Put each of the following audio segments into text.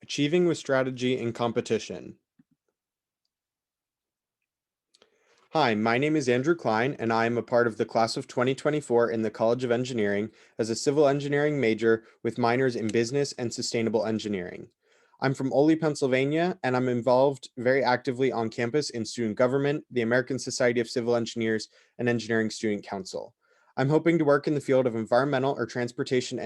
Achieving with Strategy in Competition. Hi, my name is Andrew Kline, and I am a part of the class of 2024 in the College of Engineering as a civil engineering major with minors in business and sustainable engineering. I'm from Ole, Pennsylvania, and I'm involved very actively on campus in student government, the American Society of Civil Engineers, and Engineering Student Council. I'm hoping to work in the field of environmental or transportation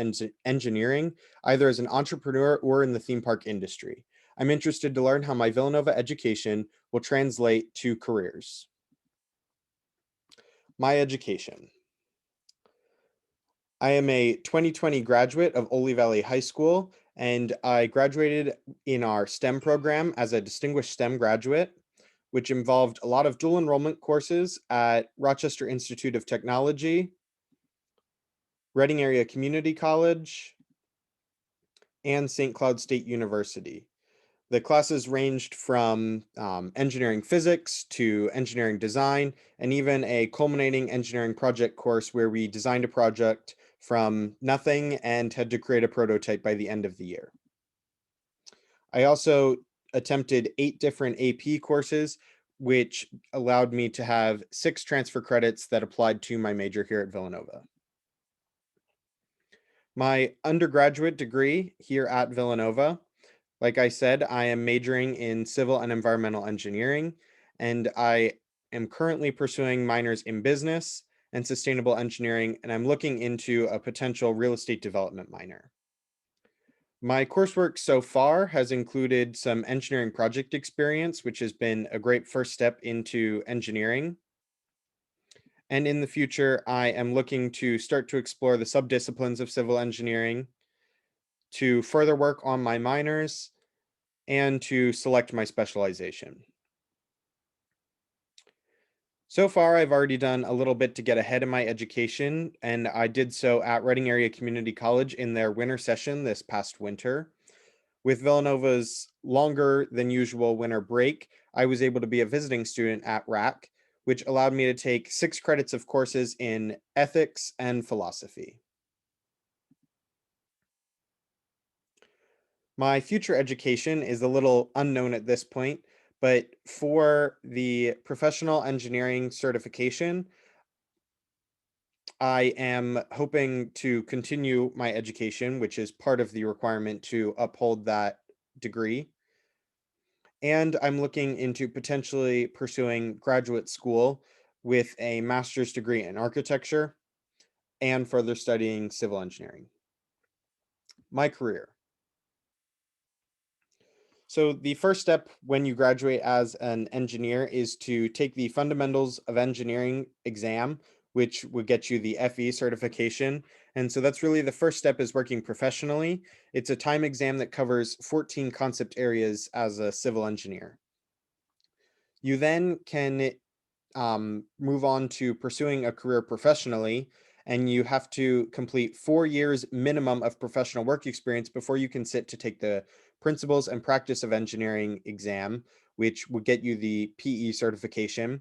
engineering, either as an entrepreneur or in the theme park industry. I'm interested to learn how my Villanova education will translate to careers. My education. I am a 2020 graduate of Ole Valley High School, and I graduated in our STEM program as a distinguished STEM graduate, which involved a lot of dual enrollment courses at Rochester Institute of Technology, Reading Area Community College, and St. Cloud State University. The classes ranged from engineering physics to engineering design, and even a culminating engineering project course where we designed a project from nothing and had to create a prototype by the end of the year. I also attempted 8 different AP courses, which allowed me to have 6 transfer credits that applied to my major here at Villanova. My undergraduate degree here at Villanova, like I said, I am majoring in civil and environmental engineering, and I am currently pursuing minors in business and sustainable engineering, and I'm looking into a potential real estate development minor. My coursework so far has included some engineering project experience, which has been a great first step into engineering. And in the future, I am looking to start to explore the subdisciplines of civil engineering, to further work on my minors, and to select my specialization. So far, I've already done a little bit to get ahead in my education, and I did so at Reading Area Community College in their winter session this past winter. With Villanova's longer than usual winter break, I was able to be a visiting student at RAC, which allowed me to take 6 credits of courses in ethics and philosophy. My future education is a little unknown at this point, but for the professional engineering certification, I am hoping to continue my education, which is part of the requirement to uphold that degree. And I'm looking into potentially pursuing graduate school with a master's degree in architecture and further studying civil engineering. My career. So the first step when you graduate as an engineer is to take the Fundamentals of Engineering exam, which would get you the FE certification. And so that's really the first step, is working professionally. It's a time exam that covers 14 concept areas as a civil engineer. You then can move on to pursuing a career professionally, and you have to complete 4 years minimum of professional work experience before you can sit to take the Principles and Practice of Engineering exam, which would get you the PE certification.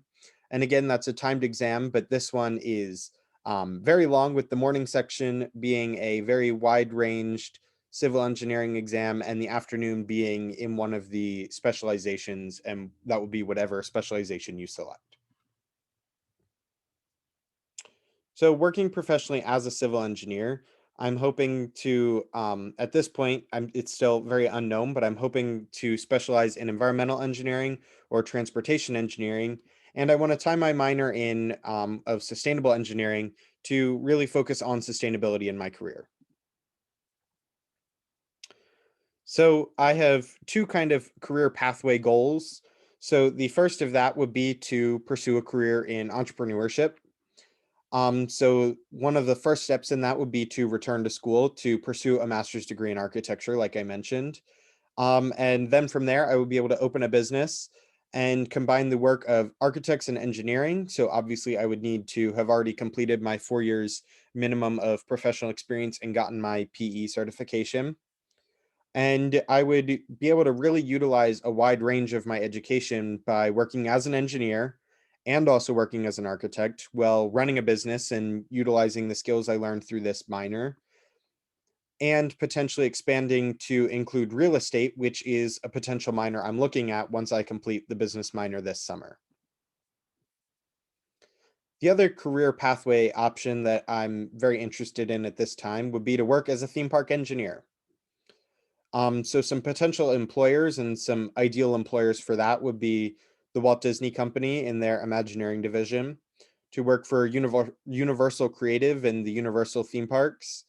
And again, that's a timed exam, but this one is very long, with the morning section being a very wide-ranged civil engineering exam and the afternoon being in one of the specializations, and that will be whatever specialization you select. So working professionally as a civil engineer, I'm hoping to, at this point, it's still very unknown, but I'm hoping to specialize in environmental engineering or transportation engineering. And I want to tie my minor in of sustainable engineering to really focus on sustainability in my career. So I have 2 kind of career pathway goals. So the first of that would be to pursue a career in entrepreneurship. So one of the first steps in that would be to return to school to pursue a master's degree in architecture, like I mentioned. And then from there, I would be able to open a business and combine the work of architects and engineering. So obviously, I would need to have already completed my 4 years minimum of professional experience and gotten my PE certification. And I would be able to really utilize a wide range of my education by working as an engineer and also working as an architect while running a business and utilizing the skills I learned through this minor. and potentially expanding to include real estate, which is a potential minor I'm looking at once I complete the business minor this summer. The other career pathway option that I'm very interested in at this time would be to work as a theme park engineer. So some potential employers and some ideal employers for that would be the Walt Disney Company in their Imagineering division, to work for Universal Creative and the Universal theme parks,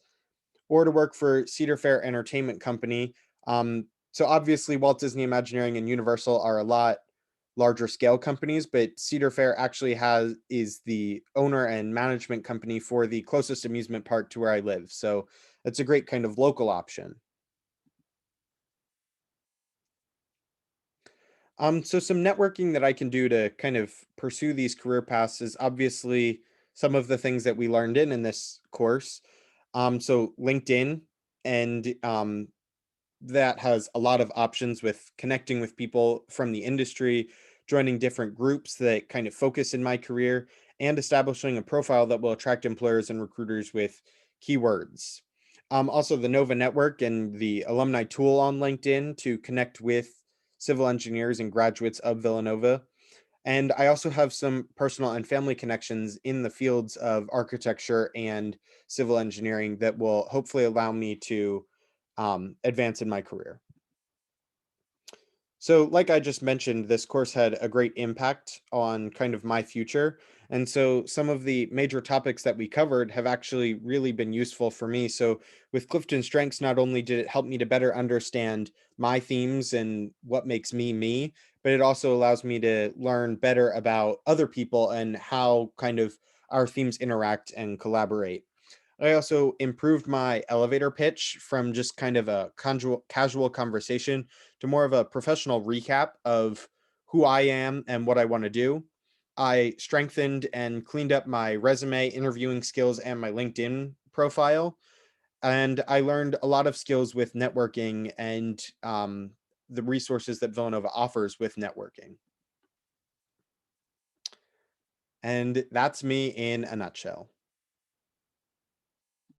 or to work for Cedar Fair Entertainment Company. So obviously, Walt Disney Imagineering and Universal are a lot larger scale companies, but Cedar Fair actually has is the owner and management company for the closest amusement park to where I live. So it's a great kind of local option. So some networking that I can do to kind of pursue these career paths is obviously some of the things that we learned in this course. So LinkedIn, and that has a lot of options with connecting with people from the industry, joining different groups that kind of focus in my career, and establishing a profile that will attract employers and recruiters with keywords. Also, the Nova Network and the alumni tool on LinkedIn to connect with civil engineers and graduates of Villanova. And I also have some personal and family connections in the fields of architecture and civil engineering that will hopefully allow me to advance in my career. So, like I just mentioned, this course had a great impact on kind of my future. And so, some of the major topics that we covered have actually really been useful for me. So, with Clifton Strengths, not only did it help me to better understand my themes and what makes me me, but it also allows me to learn better about other people and how kind of our themes interact and collaborate. I also improved my elevator pitch from just kind of a casual conversation to more of a professional recap of who I am and what I want to do. I strengthened and cleaned up my resume, interviewing skills, and my LinkedIn profile. And I learned a lot of skills with networking and the resources that Villanova offers with networking. And that's me in a nutshell.